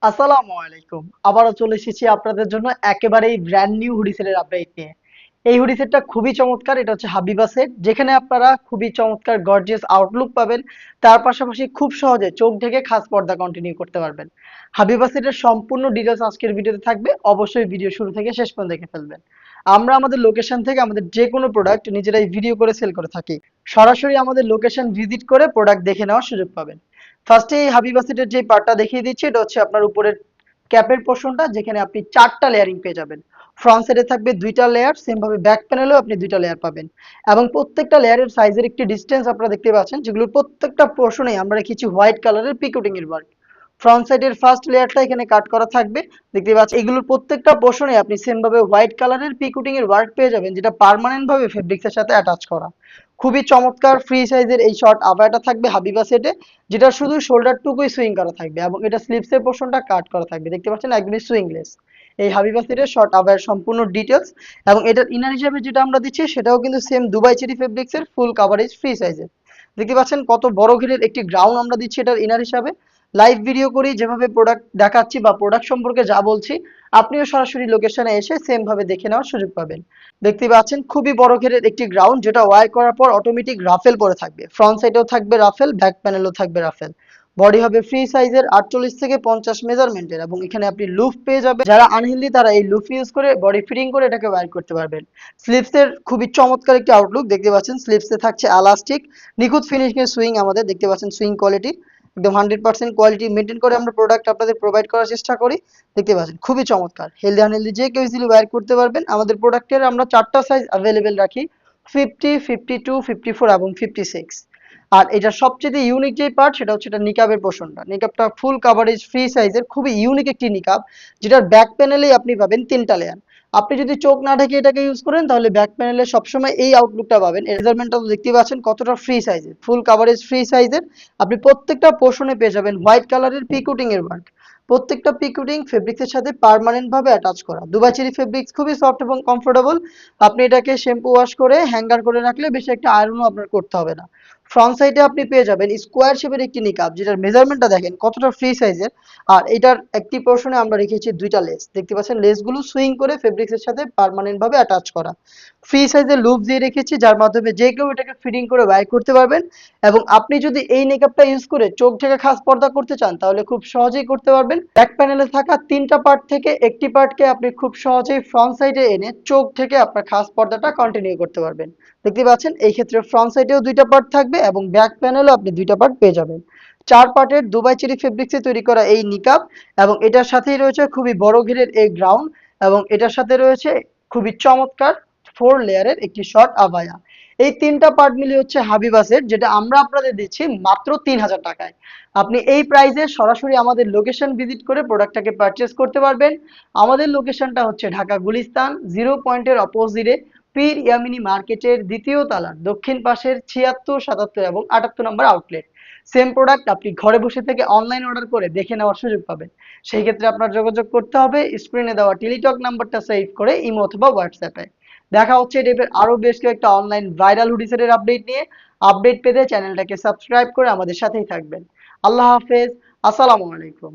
আসসালামু আলাইকুম। আবারও চলে এসেছি আপনাদের জন্য একেবারেই ব্র্যান্ড নিউ হুডি সেটের আপডেট নিয়ে। এই হুডি সেটটা খুবই চমৎকার। এটা হচ্ছে হাবিবা সেট, যেখানে আপনারা খুবই চমৎকার গর্জিয়াস আউটলুক পাবেন। তার পাশাপাশি খুব সহজে চোখ ঢেকে খাস পর্দা কন্টিনিউ করতে পারবেন। হাবিবা সেটের সম্পূর্ণ ডিটেলস আজকের ভিডিওতে থাকবে। অবশ্যই ভিডিও শুরু থেকে শেষ পর্যন্ত দেখে ফেলবেন। আমরা আমাদের লোকেশন থেকে আমাদের যে কোনো প্রোডাক্ট নিজেরাই ভিডিও করে সেল করে থাকি। সরাসরি আমাদের লোকেশন ভিজিট করে প্রোডাক্ট দেখে নেওয়ার সুযোগ পাবেন। ফার্স্টে এই হাবিবা সেটের যে পার্টটা দেখিয়ে দিচ্ছি, এটা হচ্ছে আপনার উপরের ক্যাপের পোর্শনটা, যেখানে আপনি 4টা লেয়ারিং পেয়ে যাবেন। ফ্রন্ট সাইডে থাকবে 2টা লেয়ার, সেম ভাবে ব্যাক প্যানেলেও আপনি 2টা লেয়ার পাবেন। এবং প্রত্যেকটা লেয়ারের সাইজের একটি ডিসটেন্স আপনারা দেখতে পাচ্ছেন, যেগুলোর প্রত্যেকটা পোর্শনেই আমরা রেখেছি হোয়াইট কালারের পিকোটিং এর ওয়ার্ক। ফ্রন্ট সাইডের ফার্স্ট লেয়ারটা এখানে কাট করা থাকবে, দেখতে পাচ্ছেন। এগুলোর প্রত্যেকটা পোর্শনে আপনি সেম ভাবে হোয়াইট কালারের পিকোটিং এর ওয়ার্ক পেয়ে যাবেন, যেটা পার্মানেন্ট ভাবে ফেব্রিক্সের সাথে অ্যাটাচ করা। খুবই চমৎকার ফ্রি সাইজের এই শর্ট আবায়াটা থাকবে হাবিবা সেটে, যেটা শুধু শোল্ডার টুকুই সুইং করা থাকবে এবং এটা স্লিভসের পোর্শনটা কাট করা থাকবে, দেখতে পাচ্ছেন একদমই সুইংলেস। এই হাবিবা সেটের শর্ট আবায়ার সম্পূর্ণ ডিটেলস। এবং এটার ইনার হিসাবে যেটা আমরা দিচ্ছি সেটাও কিন্তু সেম দুবাই চেরি ফেব্রিক্সের ফুল কাভারেজ ফ্রি সাইজের। দেখতে পাচ্ছেন কত বড় ঘেরের একটি গ্রাউন্ড আমরা দিচ্ছি এটার ইনার হিসাবে। লাইভ ভিডিও করি যেভাবে প্রোডাক্ট দেখাচ্ছি বা প্রোডাক্ট সম্পর্কে যা বলছি, আপনিও সরাসরি লোকেশনে এসে সেম ভাবে দেখে নেওয়ার সুযোগ পাবেন। দেখতে পাচ্ছেন খুবই বড় ঘেরের একটি গ্রাউন্ড, যেটা ওয়্যার করার পর অটোমেটিক রাফেল পরে থাকবে। ফ্রন্ট সাইডেও থাকবে রাফেল, ব্যাক প্যানেলও থাকবে রাফেল। বডি হবে ফ্রি সাইজের 48 থেকে 50 মেজারমেন্টের, এবং এখানে আপনি লুফ পেয়ে যাবেন। যারা আনহেলদি তারা এই লুফ ইউজ করে বডি ফিটিং করে এটাকে ওয়্যার করতে পারবেন। স্লিভসের খুবই চমৎকার একটি আউটলুক দেখতে পাচ্ছেন। স্লিভসে থাকছে এলাস্টিক, নিখুঁত ফিনিশিং এর সুইং, আমাদের দেখতে পাচ্ছেন সুইং কোয়ালিটি একদম 100% কোয়ালিটি মেনটেন করে আমরা প্রোডাক্ট আপনাদের প্রোভাইড করার চেষ্টা করি। দেখতে পাচ্ছেন খুবই চমৎকার, হেলদি আনহেলদি যে কেউ ইজিলি ওয়্যার করতে পারবেন। আমাদের প্রোডাক্টের আমরা 4টা সাইজ অ্যাভেলেবেল রাখি: 50, 52, 54 এবং 56। আর এটা সবচেয়ে ইউনিক যে পার্ট সেটা হচ্ছে এটা নিকাবের পোর্শনটা। নিকাবটা ফুল কাভারেজ ফ্রি সাইজের, খুবই ইউনিক একটি নিকাব, যেটার ব্যাক প্যানেলেই আপনি পাবেন 3টা লেয়ার। আপনি যদি চোখ না ঢেকে এটাকে ইউজ করেন তাহলে ব্যাক প্যানেলে সবসময় এই আউটলুকটা পাবেন। মেজারমেন্টটা তো দেখতে পাচ্ছেন কতটা ফ্রি সাইজের, ফুল কাভারেজ ফ্রি সাইজের। আপনি প্রত্যেকটা পোর্শনে পেয়ে যাবেন হোয়াইট কালারের পিকুটিং এর ওয়ার্ক। প্রত্যেকটা পিকুটিং ফেব্রিক্সের সাথে পার্মানেন্ট ভাবে অ্যাটাচ করা। দুবাই চেরি ফেব্রিক্স খুবই সফট এবং কমফোর্টেবল। আপনি এটাকে শ্যাম্পু ওয়াশ করে হ্যাঙ্গার করে রাখলে বেশি একটা আয়রনও আপনার করতে হবে না। ফ্রন্ট সাইডে আপনি পেয়ে যাবেন স্কোয়ার শেপের একটি নিকাব, যেটার মেজারমেন্টটা দেখেন কতটা ফ্রি সাইজের। আর এটার একটি পোর্শনে আমরা রেখেছি 2টা লেস, দেখতে পাচ্ছেন লেসগুলো সুইং করে ফেব্রিক্সের সাথে পার্মানেন্ট ভাবে অ্যাটাচ করা। ফ্রি সাইজের লুপ দিয়ে রেখেছি, যার মাধ্যমে যে কেউ এটাকে ফিটিং করে ওয়্যার করতে পারবেন। এবং আপনি যদি এই মেকআপটা ইউজ করে চোখ ঢেকে খাস পর্দা করতে চান তাহলে খুব সহজেই করতে পারবেন। ব্যাক প্যানেলে থাকা 3টা পার্ট থেকে একটি পার্টকে আপনি খুব সহজেই ফ্রন্ট সাইডে এনে চোখ ঢেকে আপনার খাস পর্দাটা কন্টিনিউ করতে পারবেন। দেখতে পাচ্ছেন এই ক্ষেত্রে ফ্রন্ট সাইডেও 2টা পার্ট থাকবে এবং ব্যাক প্যানেলও আপনি 2টা পার্ট পেয়ে যাবেন। 4 পার্টের দুবাই চেরি ফেব্রিক্সে তৈরি করা এই নিকাব, এবং এটার সাথেই রয়েছে খুবই বড় ঘেরের এই গ্রাউন্ড, এবং এটার সাথে রয়েছে খুবই চমৎকার 4 লেয়ারের একটি শর্ট আবায়া। এই 3টা পার্ট মিলিয়ে হচ্ছে হাবিবা সেট, যেটা আমরা আপনাদের দিচ্ছি মাত্র 3000 টাকায়। আপনি এই প্রাইসে সরাসরি আমাদের লোকেশন ভিজিট করে প্রোডাক্টটাকে পারচেস করতে পারবেন। আমাদের লোকেশনটা হচ্ছে ঢাকা গুলিস্তান 0 পয়েন্টের অপোজিটে, পীর ইয়ামিনী মার্কেটের 2য় তলার দক্ষিণ পাশের 76, 77 এবং 78 নম্বর আউটলেট। সেম প্রোডাক্ট আপনি ঘরে বসে থেকে অনলাইন অর্ডার করে দেখে নেওয়ার সুযোগ পাবেন। সেই ক্ষেত্রে আপনার যোগাযোগ করতে হবে স্ক্রিনে দেওয়া টেলিটক নাম্বারটা সেভ করে ইমো অথবা হোয়াটসঅ্যাপে। দেখা হচ্ছে এই টাইপের আরো বেশ কয়েকটা অনলাইন ভাইরাল হুডিসের আপডেট নিয়ে। আপডেট পেতে চ্যানেলটাকে সাবস্ক্রাইব করে আমাদের সাথেই থাকবেন। আল্লাহ হাফেজ, আসসালামু আলাইকুম।